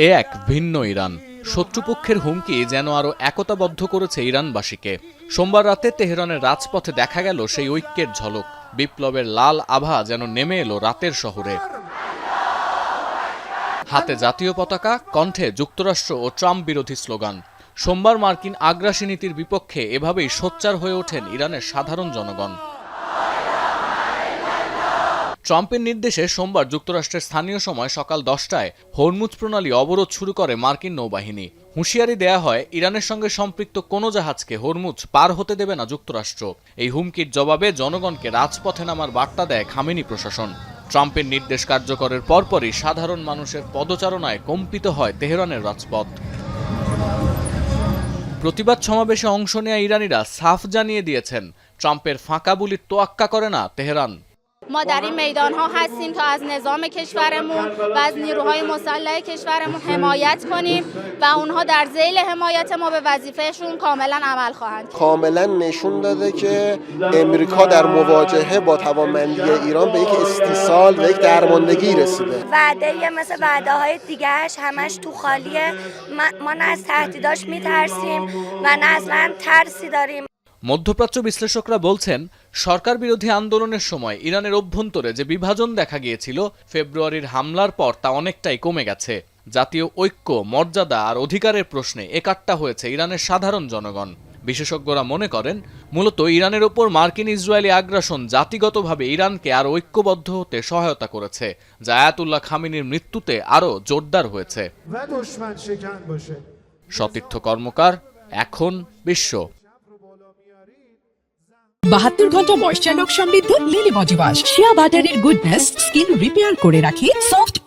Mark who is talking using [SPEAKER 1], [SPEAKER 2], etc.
[SPEAKER 1] এ এক ভিন্ন ইরান। শত্রুপক্ষের হুমকি যেন আরো একতাবদ্ধ করেছে ইরানবাসীকে। সোমবার রাতে তেহরানের রাজপথে দেখা গেল সেই ঐক্যের ঝলক। বিপ্লবের লাল আভা যেন নেমে এলো রাতের শহরে। হাতে জাতীয় পতাকা, কণ্ঠে যুক্তরাষ্ট্র ও ট্রাম্প বিরোধী স্লোগান। সোমবার মার্কিন আগ্রাসী নীতির বিপক্ষে এভাবেই সোচ্চার হয়ে ওঠেন ইরানের সাধারণ জনগণ। ট্রাম্পের নির্দেশে সোমবার যুক্তরাষ্ট্রের স্থানীয় সময় সকাল 10টায় হরমুজ প্রণালী অবরোধ শুরু করে মার্কিন নৌবাহিনী। হুঁশিয়ারি দেয়া হয়, ইরানের সঙ্গে সম্পৃক্ত কোনো জাহাজকে হরমুজ পার হতে দেবে না যুক্তরাষ্ট্র। এই হুমকির জবাবে জনগণকে রাজপথে নামার বার্তা দেয় খামেনি প্রশাসন। ট্রাম্পের নির্দেশ কার্যকরের পরপরই সাধারণ মানুষের পদচারণায় কম্পিত হয় তেহরানের রাজপথ। প্রতিবাদ সমাবেশে অংশ নেয়া ইরানিরা সাফ জানিয়ে দিয়েছেন, ট্রাম্পের ফাঁকা বুলির তোয়াক্কা করে না তেহরান।
[SPEAKER 2] ما در این میدان‌ها هستیم تا از نظام کشورمون و از نیروهای مسلح کشورمون حمایت کنیم و اونها در ذیل حمایت ما به وظیفهشون کاملا عمل خواهند کرد.
[SPEAKER 3] کاملا نشون داده که امریکا در مواجهه با توانمندی ایران به یک استیصال و یک درماندگی رسیده.
[SPEAKER 4] وعده مثل وعده‌های دیگه‌اش همش تو خالیه. ما نه از تهدیداش میترسیم و نه اصلا ترسی داریم.
[SPEAKER 1] মধ্যপ্রাচ্য বিশ্লেষকরা বলছেন, সরকার বিরোধী আন্দোলনের সময় ইরানের অভ্যন্তরে যে বিভাজন দেখা গিয়েছিল, ফেব্রুয়ারির হামলার পর তা অনেকটাই কমে গেছে। জাতীয় ঐক্য, মর্যাদা আর অধিকারের প্রশ্নে একাট্টা হয়েছে ইরানের সাধারণ জনগণ। বিশেষজ্ঞরা মনে করেন, মূলত ইরানের ওপর মার্কিন ইসরায়েলি আগ্রাসন জাতিগতভাবে ইরানকে আরও ঐক্যবদ্ধ হতে সহায়তা করেছে, যা আয়াতুল্লাহ খামেনির মৃত্যুতে আরও জোরদার হয়েছে। সতীর্থ কর্মকার, এখন বিশ্ব।
[SPEAKER 5] 72 ঘন্টা ময়েশ্চার লক সমৃদ্ধ লিলি বডি ওয়াশ। শিয়া বাটারের গুডনেস স্কিন রিপেয়ার করে রাখে সফট ও